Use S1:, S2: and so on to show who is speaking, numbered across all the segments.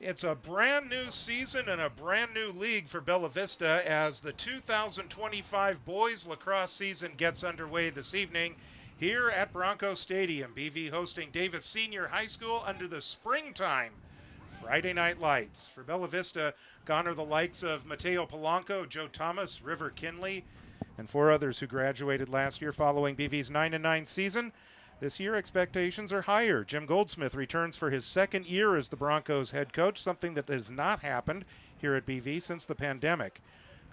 S1: It's a brand new season and a brand new league for Bella Vista as the 2025 boys lacrosse season gets underway this evening here at Bronco Stadium. BV hosting Davis Senior High School under the springtime Friday night lights. For Bella Vista, gone are the likes of Mateo Polanco, Joe Thomas, River Kinley, and four others who graduated last year following BV's 9-9 season. This year, expectations are higher. Jim Goldsmith returns for his second year as the Broncos head coach, something that has not happened here at BV since the pandemic.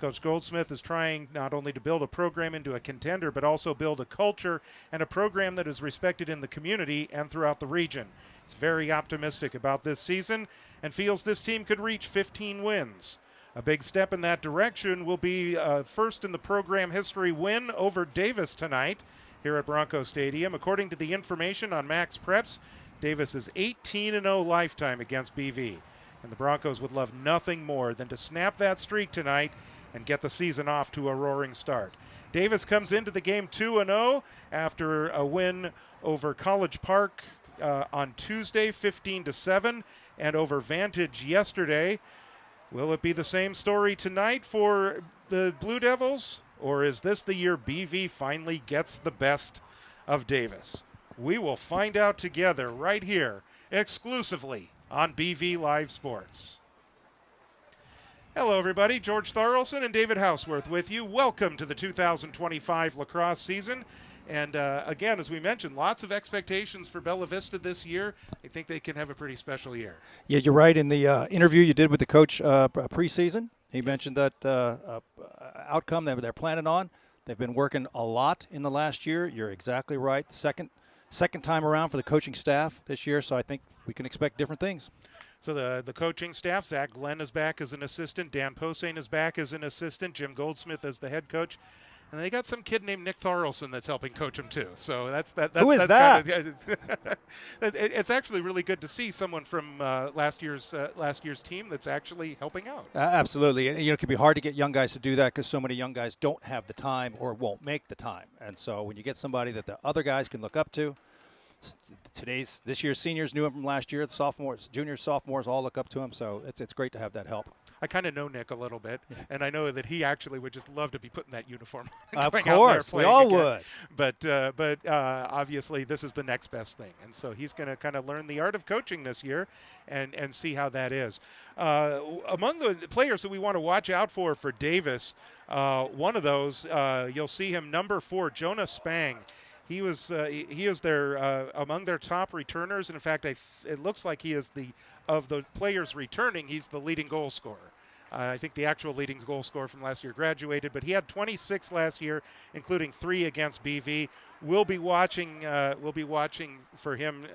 S1: Coach Goldsmith is trying not only to build a program into a contender, but also build a culture and a program that is respected in the community and throughout the region. He's very optimistic about this season and feels this team could reach 15 wins. A big step in that direction will be first in the program history win over Davis tonight here at Bronco Stadium. According to the information on Max Preps, Davis is 18-0 lifetime against BV. And the Broncos would love nothing more than to snap that streak tonight and get the season off to a roaring start. Davis comes into the game 2-0 after a win over College Park on Tuesday, 15-7, and over Vantage yesterday. Will it be the same story tonight for the Blue Devils? Or is this the year BV finally gets the best of Davis? We will find out together right here, exclusively on BV Live Sports. Hello, everybody. George Tharrelson and David Houseworth with you. Welcome to the 2025 lacrosse season. And again, as we mentioned, lots of expectations for Bella Vista this year. I think they can have a pretty special year.
S2: Yeah, you're right. In the interview you did with the coach preseason, he mentioned that outcome that they're planning on. They've been working a lot in the last year. You're exactly right. The second time around for the coaching staff this year, so I think we can expect different things.
S1: So the coaching staff, Zach Glenn is back as an assistant. Dan Posehn is back as an assistant. Jim Goldsmith as the head coach. And they got some kid named Nick Tharrelson that's helping coach him too. So
S2: Who is that?
S1: It's actually really good to see someone from last year's team that's actually helping out.
S2: Absolutely, and it can be hard to get young guys to do that because so many young guys don't have the time or won't make the time. And so when you get somebody that the other guys can look up to, this year's seniors knew him from last year. The sophomores, juniors, sophomores all look up to him. So it's great to have that help.
S1: I kind of know Nick a little bit, and I know that he actually would just love to be putting that uniform on.
S2: Of course, we all would.
S1: But obviously this is the next best thing, and so he's going to kind of learn the art of coaching this year and see how that is. Among the players that we want to watch out for Davis, one of those, you'll see him, number 4, Jonah Spang. He is their among their top returners, and in fact, it looks like he is of the players returning, he's the leading goal scorer. I think the actual leading goal scorer from last year graduated, but he had 26 last year, including 3 against BV. We'll be watching for him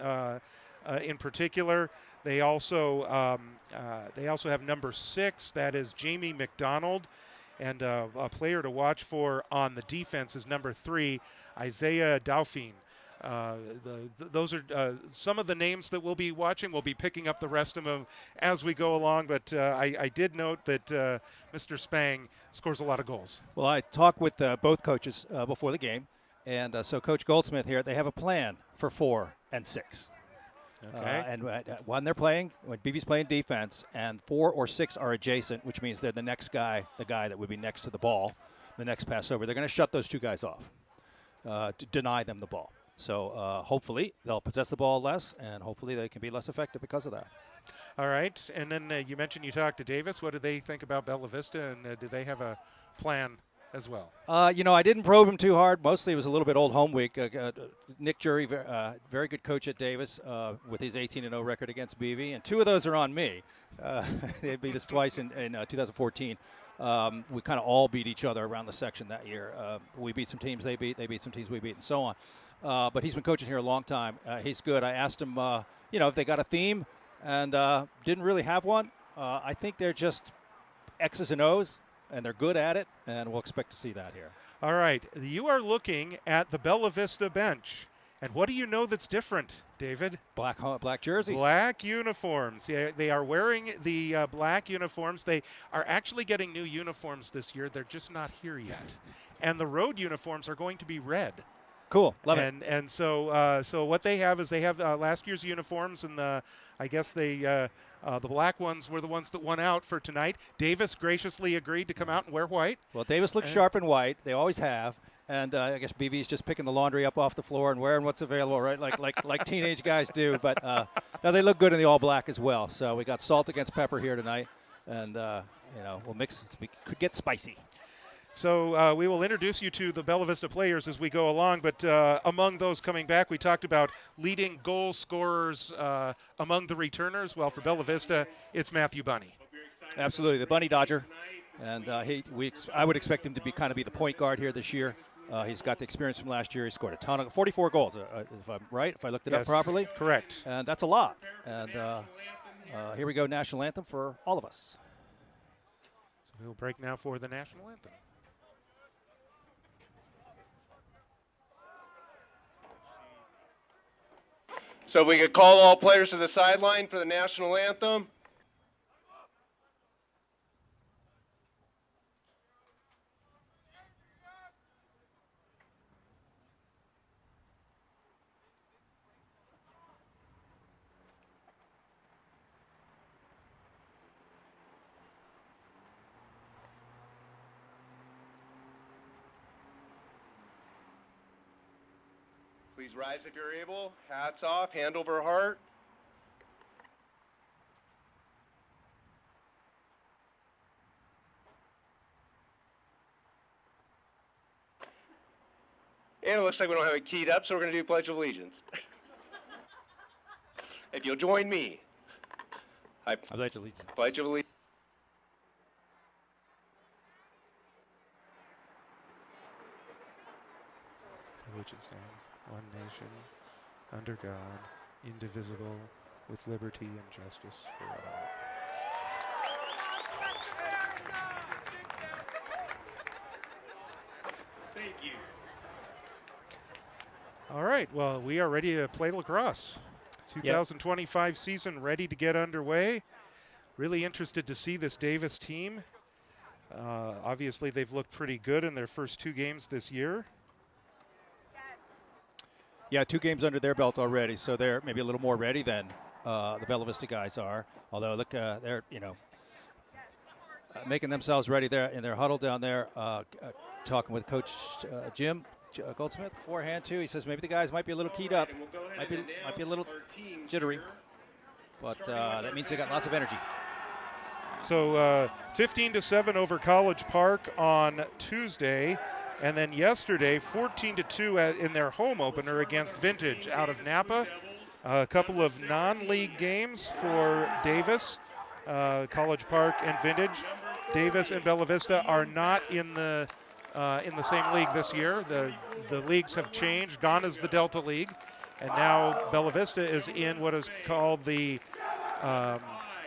S1: in particular. They also have number 6, that is Jamie McDonald, and a player to watch for on the defense is number 3, Isaiah Dauphine. Those are some of the names that we'll be watching. We'll be picking up the rest of them as we go along, but I did note that Mr. Spang scores a lot of goals.
S2: Well, I talked with both coaches before the game, and so Coach Goldsmith here, they have a plan for 4 and 6.
S1: Okay.
S2: And when BV's playing defense, and 4 or 6 are adjacent, which means they're the next guy, the guy that would be next to the ball, the next pass over, they're going to shut those 2 guys off, to deny them the ball. So hopefully they'll possess the ball less, and hopefully they can be less effective because of that.
S1: All right. And then you mentioned you talked to Davis. What do they think about Bella Vista, and do they have a plan as well?
S2: I didn't probe him too hard. Mostly it was a little bit old home week. Nick Jury, very good coach at Davis with his 18-0 record against BV, and 2 of those are on me. They beat us twice in 2014. We kind of all beat each other around the section that year. We beat some teams they beat some teams we beat, and so on. But he's been coaching here a long time. He's good. I asked him, if they got a theme, and didn't really have one. I think they're just X's and O's, and they're good at it, and we'll expect to see that here.
S1: All right. You are looking at the Bella Vista bench. And what do you know that's different, David?
S2: Black jerseys.
S1: Black uniforms. Yeah, they are wearing the black uniforms. They are actually getting new uniforms this year. They're just not here yet. And the road uniforms are going to be red.
S2: Cool. Love it.
S1: And so what they have is last year's uniforms in the I guess the black ones were the ones that won out for tonight. Davis graciously agreed to come out and wear white.
S2: Well, Davis looks sharp in white. They always have. And I guess BV's just picking the laundry up off the floor and wearing what's available, right? Like teenage guys do. But now they look good in the all black as well. So we got salt against pepper here tonight, and we'll mix. We could get spicy.
S1: So we will introduce you to the Bella Vista players as we go along. But among those coming back, we talked about leading goal scorers among the returners. Well, for Bella Vista, it's Matthew Bunny.
S2: Absolutely, the Bunny Dodger. And I would expect him to be the point guard here this year. He's got the experience from last year. He scored a ton of 44 goals, if I'm right, if I looked it up properly.
S1: Correct.
S2: And that's a lot. And here we go, national anthem for all of us.
S1: So we'll break now for the national anthem.
S3: So we could call all players to the sideline for the national anthem. Please rise if you're able. Hats off, hand over heart. And it looks like we don't have it keyed up, so we're going to do Pledge of Allegiance. If you'll join me. I
S2: pledge allegiance.
S3: Pledge of Allegiance.
S1: Allegiance stands one nation, under God, indivisible, with liberty and justice for all.
S3: Thank you.
S1: All right, well, we are ready to play lacrosse. 2025 season ready to get underway. Really interested to see this Davis team. Obviously, they've looked pretty good in their first 2 games this year.
S2: Yeah, 2 games under their belt already, so they're maybe a little more ready than the Bella Vista guys are. Although, look, they're making themselves ready there in their huddle down there. Talking with Coach Jim Goldsmith beforehand too. He says maybe the guys might be a little keyed up, might be a little jittery, but that means they got lots of energy.
S1: So 15-7 over College Park on Tuesday. And then yesterday, 14-2 in their home opener against Vintage out of Napa. A couple of non-league games for Davis, College Park and Vintage. Davis and Bella Vista are not in the same league this year. The leagues have changed. Gone is the Delta League, and now Bella Vista is in what is called the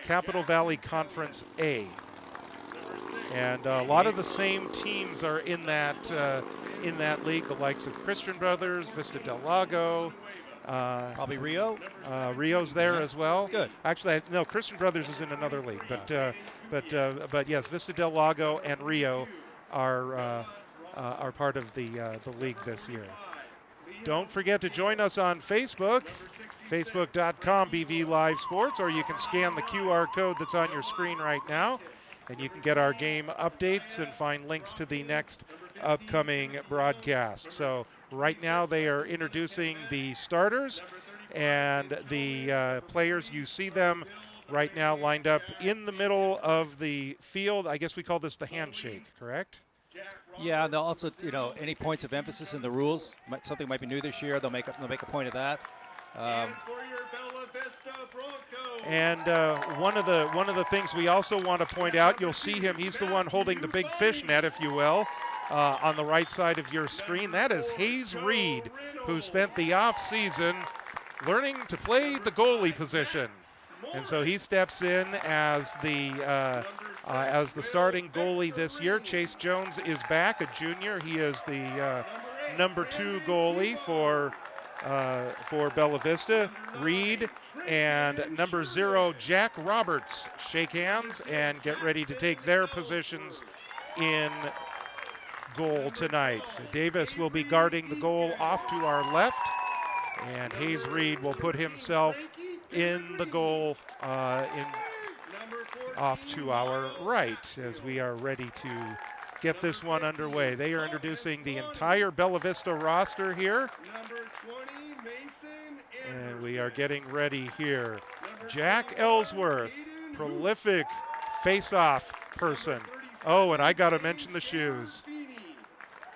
S1: Capital Valley Conference A. And a lot of the same teams are in that league, the likes of Christian Brothers, Vista Del Lago.
S2: Probably Rio.
S1: Rio's there as well.
S2: Good.
S1: Actually, no, Christian Brothers is in another league. But yes, Vista Del Lago and Rio are part of the league this year. Don't forget to join us on Facebook, facebook.com BV Live Sports, or you can scan the QR code that's on your screen right now. And you can get our game updates and find links to the next upcoming broadcast. So right now they are introducing the starters and the players. You see them right now lined up in the middle of the field. I guess we call this the handshake, correct?
S2: Yeah, and they'll also, any points of emphasis in the rules. Something might be new this year. They'll make a point of that.
S1: And one of the things we also want to point out, you'll see him. He's the one holding the big fish net, if you will, on the right side of your screen. That is Hayes Reed, who spent the off season learning to play the goalie position, and so he steps in as the starting goalie this year. Chase Jones is back, a junior. He is the number 2 goalie for Bella Vista. Reed and number 0, Jack Roberts, shake hands and get ready to take their positions in goal tonight. Davis will be guarding the goal off to our left, and Hayes Reed will put himself in the goal off to our right as we are ready to get this one underway. They are introducing the entire Bella Vista roster here. And we are getting ready here. Jack Ellsworth, prolific face-off person. Oh, and I got to mention the shoes.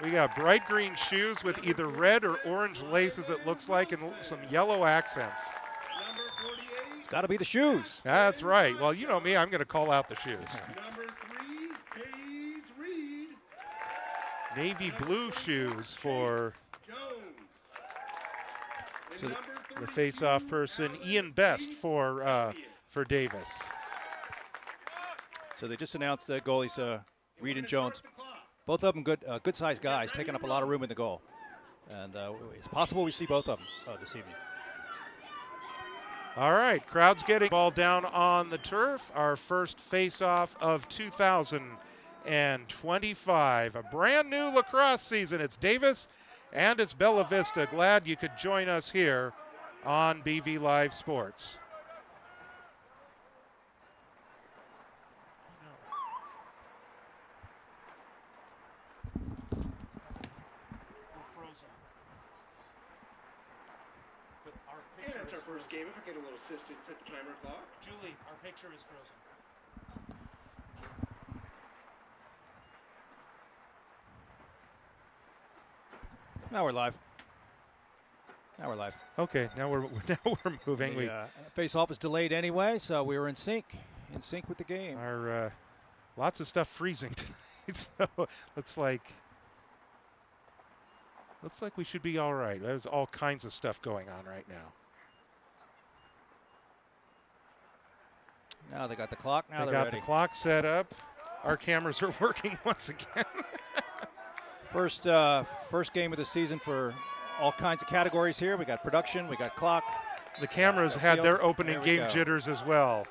S1: We got bright green shoes with either red or orange laces, it looks like, and some yellow accents.
S2: It's got to be the shoes.
S1: That's right. Well, you know me, I'm going to call out the shoes. Navy blue shoes for the face-off person. Ian Best for Davis.
S2: So they just announced the goalies, Reed and Jones. Both of them good-sized guys, taking up a lot of room in the goal. And it's possible we see both of them this evening.
S1: All right, crowd's getting ball down on the turf. Our first face-off of 2025, a brand new lacrosse season. It's Davis and it's Bella Vista. Glad you could join us here on BV Live Sports.
S3: That's our first game. If I get a little assistance at the timer clock.
S1: Julie, our picture is frozen.
S2: Now we're live.
S1: Okay, now we're moving.
S2: The face-off is delayed anyway, so we were in sync with the game.
S1: Our lots of stuff freezing tonight, so looks like we should be all right. There's all kinds of stuff going on right now.
S2: Now they got the clock. Now
S1: they
S2: they're
S1: got
S2: ready.
S1: the clock set up. Our cameras are working once again.
S2: First game of the season for all kinds of categories here. We got production, we got clock.
S1: The cameras had their opening game jitters as well.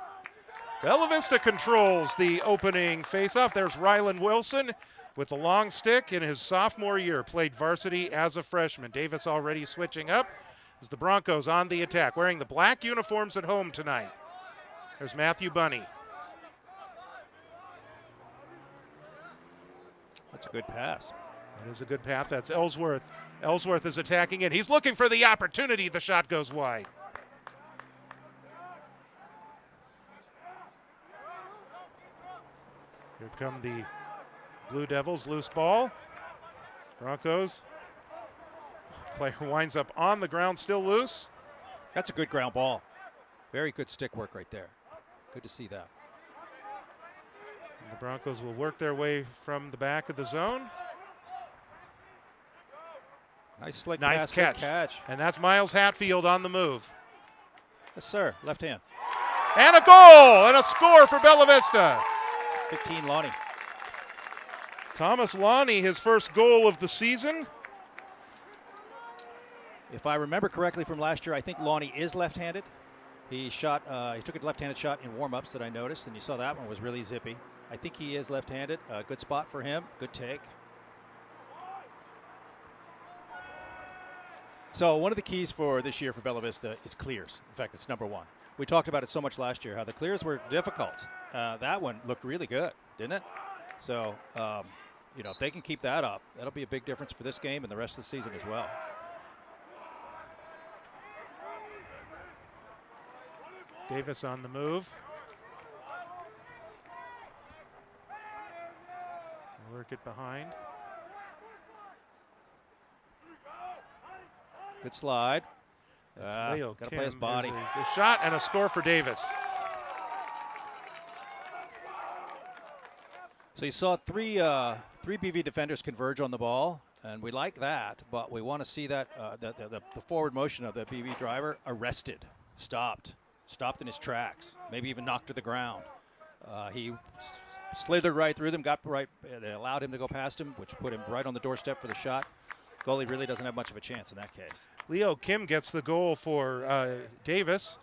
S1: Bella Vista controls the opening faceoff. There's Rylan Wilson with the long stick in his sophomore year. Played varsity as a freshman. Davis already switching up as the Broncos on the attack, wearing the black uniforms at home tonight. There's Matthew Bunny.
S2: That's a good pass.
S1: That is a good pass. That's Ellsworth. Ellsworth is attacking it. He's looking for the opportunity. The shot goes wide. Here come the Blue Devils. Loose ball. Broncos. Player winds up on the ground, still loose.
S2: That's a good ground ball. Very good stick work right there. Good to see that.
S1: And the Broncos will work their way from the back of the zone.
S2: Nice slick
S1: nice
S2: pass,
S1: catch.
S2: good catch.
S1: And that's Miles Hatfield on the move.
S2: Yes, sir. Left hand.
S1: And a goal and a score for Bella Vista.
S2: 15, Lonnie.
S1: Thomas Lonnie, his first goal of the season.
S2: If I remember correctly from last year, I think Lonnie is left-handed. He took a left-handed shot in warm-ups that I noticed, and you saw that one was really zippy. I think he is left-handed. Good spot for him. Good take. So one of the keys for this year for Bella Vista is clears. In fact, it's number one. We talked about it so much last year, how the clears were difficult. That one looked really good, didn't it? So, if they can keep that up, that'll be a big difference for this game and the rest of the season as well.
S1: Davis on the move. Work it behind.
S2: Good slide.
S1: Leo
S2: got to
S1: Kim.
S2: play his body.
S1: A shot and a score for Davis.
S2: So you saw three BV defenders converge on the ball, and we like that, but we want to see that the forward motion of the BV driver arrested, stopped in his tracks, maybe even knocked to the ground. He slithered right through them, got right. They allowed him to go past him, which put him right on the doorstep for the shot. Goalie really doesn't have much of a chance in that case.
S1: Leo Kim gets the goal for Davis,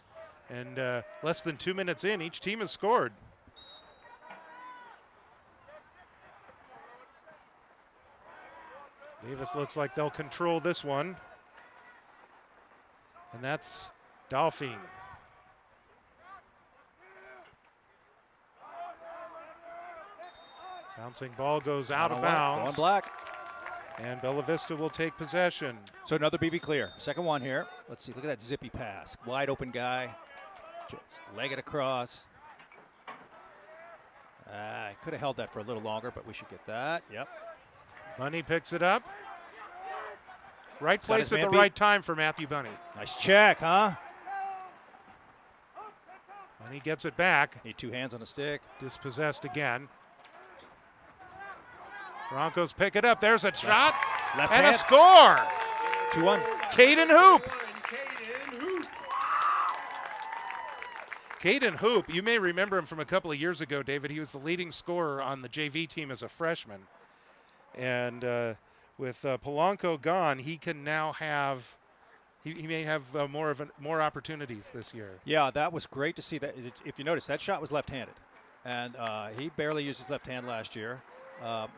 S1: and less than 2 minutes in, each team has scored. Davis looks like they'll control this one. And that's Dolphine. Bouncing ball goes out of
S2: Going
S1: bounds.
S2: black.
S1: And Bella Vista will take possession.
S2: So another BV clear. Second one here. Let's see. Look at that zippy pass. Wide open guy. Just leg it across. I could have held that for a little longer, but we should get that. Yep.
S1: Bunny picks it up. Right
S2: got
S1: place
S2: his
S1: at the
S2: man beat.
S1: right time for Matthew Bunny.
S2: Nice check, huh?
S1: Bunny gets it back.
S2: Need two hands on the stick.
S1: Dispossessed again. Broncos pick it up. There's a shot.
S2: Left
S1: and
S2: hand.
S1: a score.
S2: 2-1.
S1: Caden Hoop. Caden Hoop, you may remember him from a couple of years ago, David. He was the leading scorer on the JV team as a freshman. And with Polanco gone, he can now have, he may have more opportunities this year.
S2: Yeah, that was great to see. That. If you notice, that shot was left-handed. And he barely used his left hand last year.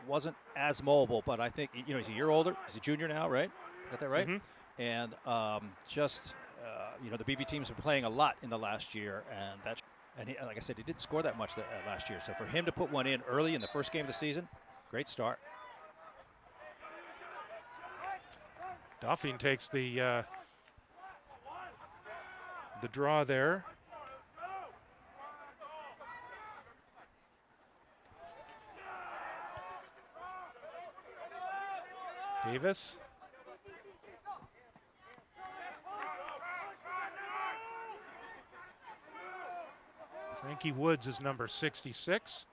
S2: Wasn't as mobile, but I think, he's a year older. He's a junior now, right? Got that right?
S1: Mm-hmm.
S2: And the BV team's been playing a lot in the last year, and he, like I said, he didn't score that much last year. So for him to put one in early in the first game of the season, great start.
S1: Dauphine takes the draw there. Davis. Frankie Woods is number 66.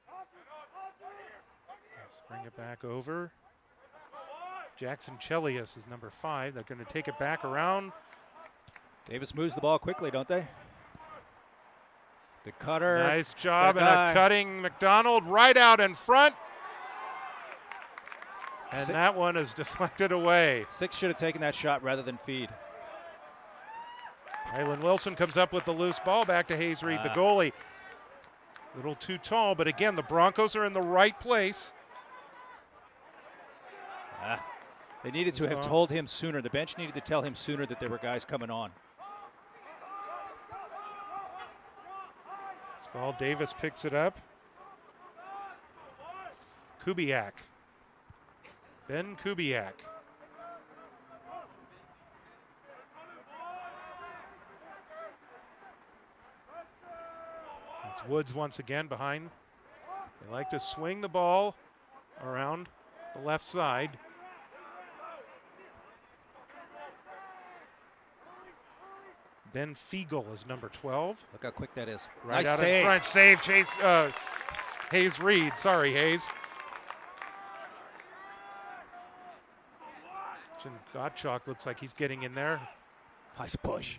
S1: Let's bring it back over. Jackson Chelius is number 5. They're going to take it back around.
S2: Davis moves the ball quickly, don't they? Good cutter.
S1: Nice job, and a cutting McDonald right out in front. And that one is deflected away.
S2: 6 should have taken that shot rather than feed.
S1: Rylan Wilson comes up with the loose ball back to Hayes Reed, the goalie. A little too tall, but again, the Broncos are in the right place.
S2: They needed to have told him sooner. The bench needed to tell him sooner that there were guys coming on.
S1: This ball, Davis picks it up. Kubiak. Ben Kubiak. It's Woods once again behind. They like to swing the ball around the left side. Ben Fiegel is number 12.
S2: Look how quick that is.
S1: Right
S2: nice
S1: out
S2: save.
S1: in front. Save, Chase. Hayes Reed. Sorry, Hayes. Jim Gottschalk looks like he's getting in there.
S2: Nice push.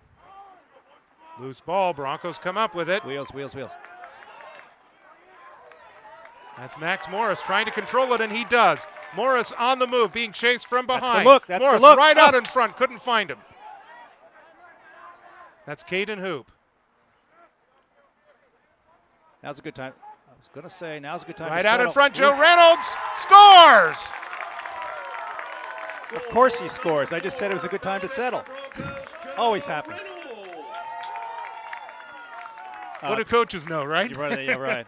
S1: Loose ball. Broncos come up with it.
S2: Wheels, wheels, wheels.
S1: That's Max Morris trying to control it, and he does. Morris on the move, being chased from behind.
S2: That's the look. That's
S1: Morris
S2: the look.
S1: right out in front. Couldn't find him. That's Caden Hoop.
S2: Now's a good time. I was going to say, now's a good time
S1: Right
S2: to
S1: out
S2: settle.
S1: in front, Joe Reynolds scores!
S2: Of course he scores. I just said it was a good time to settle. Always happens.
S1: What do coaches know, right?
S2: You're right. Yeah,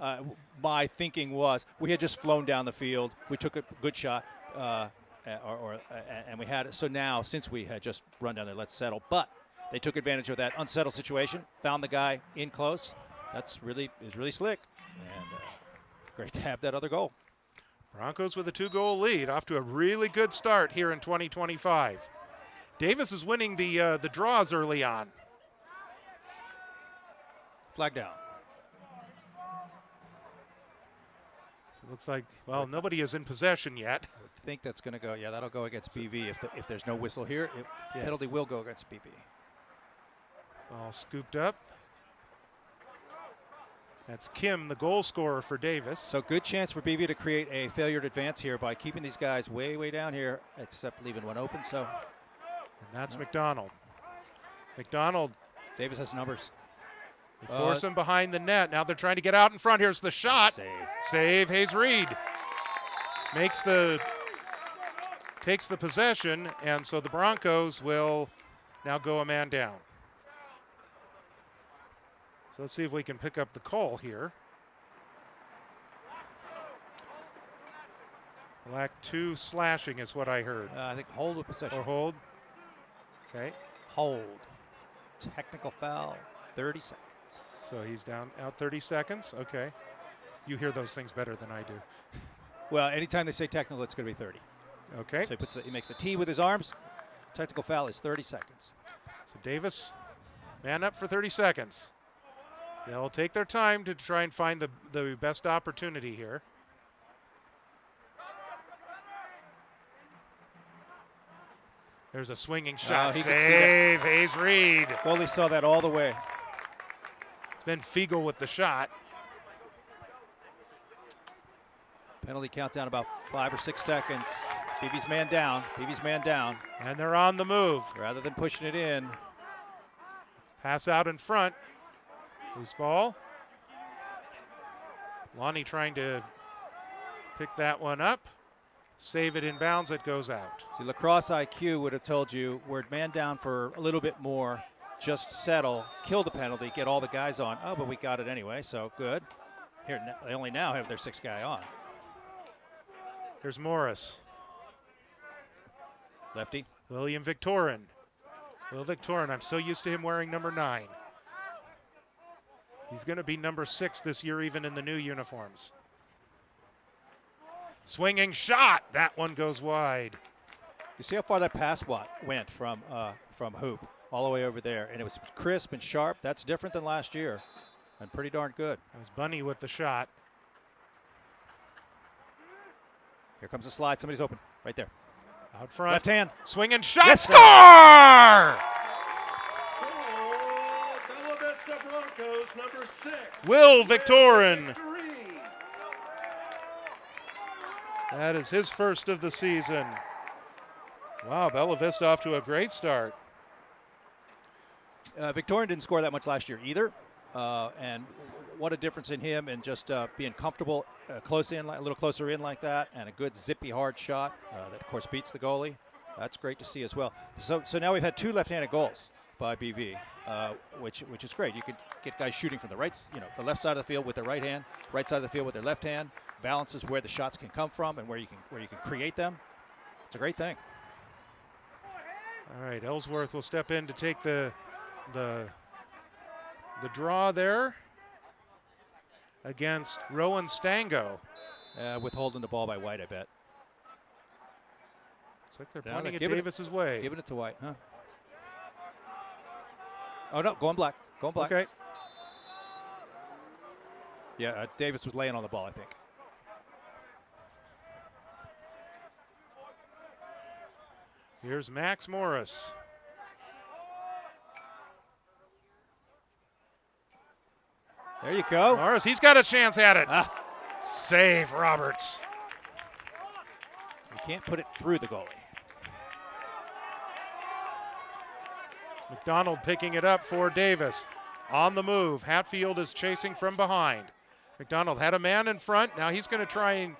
S2: right. My thinking was we had just flown down the field. We took a good shot, and we had it. So now, since we had just run down there, let's settle. But they took advantage of that unsettled situation, found the guy in close. That's really slick, and great to have that other goal.
S1: Broncos with a 2-goal lead, off to a really good start here in 2025. Davis is winning the draws early on.
S2: Flag down.
S1: So it looks like, well, nobody is in possession yet.
S2: I think that's going to go. Yeah, that'll go against BV. If there's no whistle here, penalty will go against BV.
S1: Ball scooped up. That's Kim, the goal scorer for Davis.
S2: So good chance for BV to create a failure to advance here by keeping these guys way, way down here, except leaving one open. So,
S1: and that's McDonald. McDonald.
S2: Davis has numbers.
S1: They force him behind the net. Now they're trying to get out in front. Here's the shot. Save. Hayes Reed takes the possession, and so the Broncos will now go a man down. So let's see if we can pick up the call here. Black 2 slashing is what I heard.
S2: I think hold with possession.
S1: Or hold. Okay.
S2: Hold. Technical foul, 30 seconds.
S1: So he's out 30 seconds. Okay. You hear those things better than I do.
S2: Well, anytime they say technical, it's going to be 30.
S1: Okay.
S2: So he makes the T with his arms. Technical foul is 30 seconds.
S1: So Davis, man up for 30 seconds. They'll take their time to try and find the best opportunity here. There's a swinging shot. Save, Hayes Reed.
S2: Goalie saw that all the way.
S1: It's been Fiegel with the shot.
S2: Penalty countdown about 5 or 6 seconds. BV's man down. BV's man down.
S1: And they're on the move.
S2: Rather than pushing it in.
S1: Pass out in front. Loose ball. Lonnie trying to pick that one up. Save it in bounds. It goes out.
S2: See, Lacrosse IQ would have told you we're man down for a little bit more. Just settle, kill the penalty, get all the guys on. Oh, but we got it anyway, so good. Here, they only now have their 6th guy on.
S1: Here's Morris.
S2: Lefty.
S1: William Victorin. Will Victorin, I'm so used to him wearing number 9. He's going to be number 6 this year, even in the new uniforms. Swinging shot. That one goes wide.
S2: You see how far that pass went from hoop all the way over there, and it was crisp and sharp. That's different than last year, and pretty darn good.
S1: That was Bunny with the shot.
S2: Here comes the slide. Somebody's open right there.
S1: Out front.
S2: Left hand.
S1: Swinging shot.
S2: Yes,
S1: score!
S3: Bella Vista Broncos, number 6.
S1: Will Victorin. That is his first of the season. Wow, Bella Vista off to a great start.
S2: Victorian didn't score that much last year either, and what a difference in him and just being comfortable close in, a little closer in like that, and a good zippy hard shot that of course beats the goalie. That's great to see as well. So now we've had 2 left-handed goals by BV, which is great. You can get guys shooting from the the left side of the field with their right hand, right side of the field with their left hand. Balances where the shots can come from and where you can create them. It's a great thing.
S1: All right, Ellsworth will step in to take the draw there against Rowan Stango.
S2: Withholding the ball by White, I bet.
S1: Looks like they're
S2: Now
S1: pointing
S2: they're
S1: it Davis's way.
S2: Giving it to White, huh? Oh, no, going black. Going black.
S1: Okay.
S2: Yeah, Davis was laying on the ball, I think.
S1: Here's Max Morris.
S2: There you go.
S1: Morris, he's got a chance at it.
S2: Ah.
S1: Save Roberts.
S2: You can't put it through the goalie.
S1: It's McDonald picking it up for Davis. On the move. Hatfield is chasing from behind. McDonald had a man in front. Now he's going to try and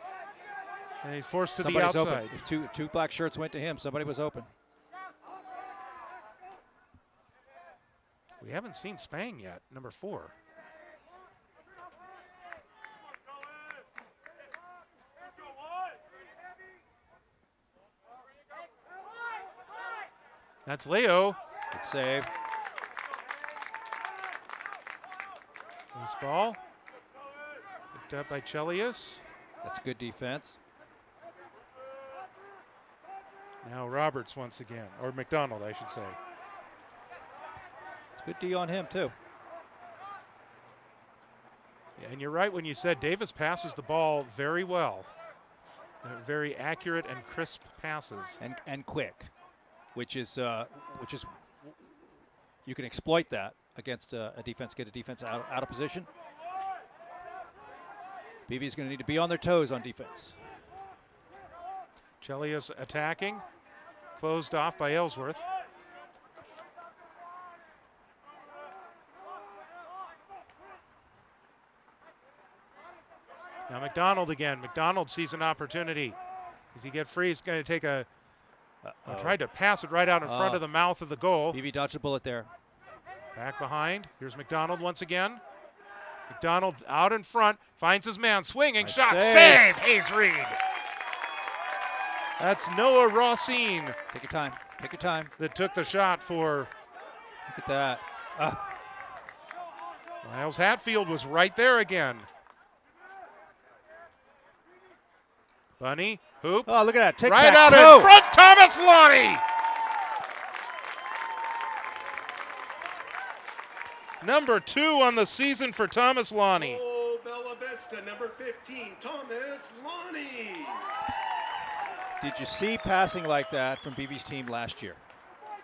S1: he's forced to
S2: Somebody's
S1: the outside.
S2: open. If two black shirts went to him, somebody was open.
S1: We haven't seen Spang yet, number 4. That's Leo.
S2: Good save.
S1: Loose ball. Picked up by Chelius.
S2: That's good defense.
S1: Now Roberts once again, or McDonald, I should say.
S2: It's good D on him, too.
S1: Yeah, and you're right when you said Davis passes the ball very well. Very accurate and crisp passes.
S2: And quick, which is you can exploit that against a defense, get a defense out of position. BV is going to need to be on their toes on defense.
S1: Chelios attacking, closed off by Ellsworth. Now McDonald again. McDonald sees an opportunity. Does he get free? He's going to take tried to pass it right out in front of the mouth of the goal.
S2: BV dodged a bullet there.
S1: Back behind. Here's McDonald once again. McDonald out in front, finds his man, swinging
S2: Nice
S1: shot,
S2: save.
S1: Hayes Reed. That's Noah Racine
S2: Take your time. Take your time.
S1: that took the shot for
S2: Look at that.
S1: Miles Hatfield was right there again. Bunny, hoop.
S2: Oh, look at that.
S1: Right out
S2: Tic-tac-toe.
S1: in front, Thomas Lonnie. Number 2 on the season for Thomas Lonnie.
S3: Oh, Bella Vista, number 15, Thomas Lonnie.
S2: Did you see passing like that from BV's team last year?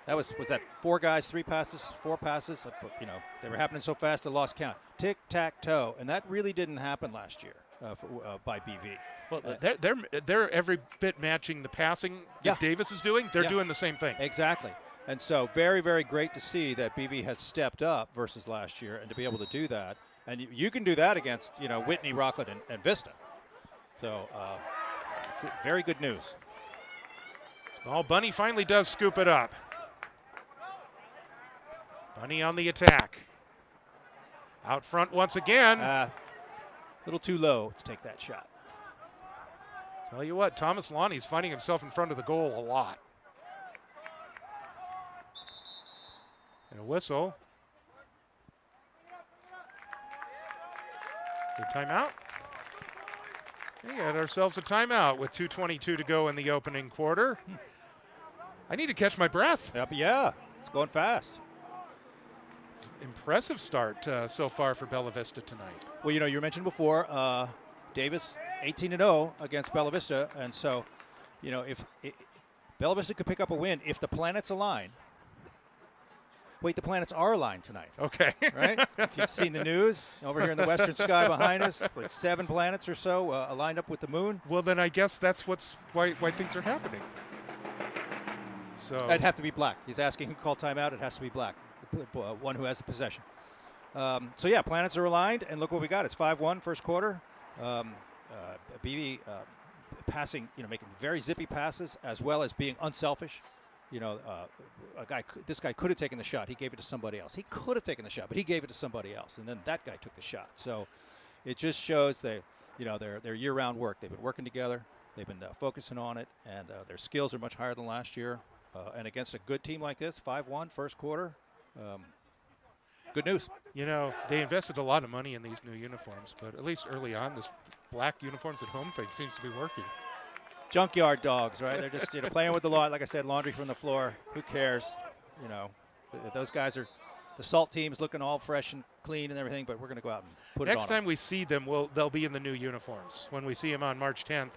S2: That was that 4 guys, 3 passes, 4 passes? You know, they were happening so fast I lost count. Tic-tac-toe, and that really didn't happen last year by BV.
S1: Well, they're every bit matching the passing
S2: Yeah.
S1: that Davis is doing. They're
S2: Yeah.
S1: doing the same thing.
S2: Exactly. And so very, very great to see that BV has stepped up versus last year and to be able to do that. And you can do that against, you know, Whitney, Rockland, and Vista. So very good news.
S1: Small Bunny finally does scoop it up. Bunny on the attack. Out front once again.
S2: A little too low to take that shot.
S1: Tell you what, Thomas Lonnie's finding himself in front of the goal a lot. And a whistle. Good timeout. We got ourselves a timeout with 2:22 to go in the opening quarter. I need to catch my breath.
S2: Yep, yeah, it's going fast.
S1: Impressive start so far for Bella Vista tonight.
S2: Well, you know, you mentioned before, Davis 18-0 against Bella Vista, and so, you know, if Bella Vista could pick up a win if the planets align. Wait, the planets are aligned tonight,
S1: Okay.
S2: right? If you've seen the news over here in the western sky behind us, like 7 planets or so aligned up with the moon.
S1: Well, then I guess that's why things are happening. So
S2: It'd have to be black. He's asking who called timeout. It has to be black, one who has the possession. So, yeah, planets are aligned, and look what we got. It's 5-1 first quarter. BV passing, you know, making very zippy passes as well as being unselfish. You know, this guy could have taken the shot. He gave it to somebody else. He could have taken the shot, but he gave it to somebody else, and then that guy took the shot. So it just shows their year-round work. They've been working together. They've been focusing on it, and their skills are much higher than last year. And against a good team like this, 5-1 first quarter, good news.
S1: you know, they invested a lot of money in these new uniforms, but at least early on, this black uniforms at home thing seems to be working.
S2: Junkyard dogs, right? They're just playing with the lawn. Like I said, laundry from the floor. Who cares? You know, those guys are. The salt team's looking all fresh and clean and everything, but we're going to go out and put it on
S1: Next time we see them, they'll be in the new uniforms. When we see them on March 10th,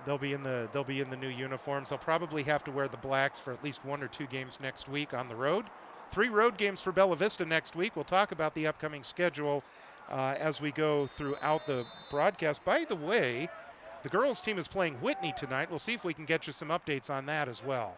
S1: they'll be in the new uniforms. They'll probably have to wear the blacks for at least 1 or 2 games next week on the road. 3 road games for Bella Vista next week. We'll talk about the upcoming schedule as we go throughout the broadcast. By the way, the girls team is playing Whitney tonight. We'll see if we can get you some updates on that as well.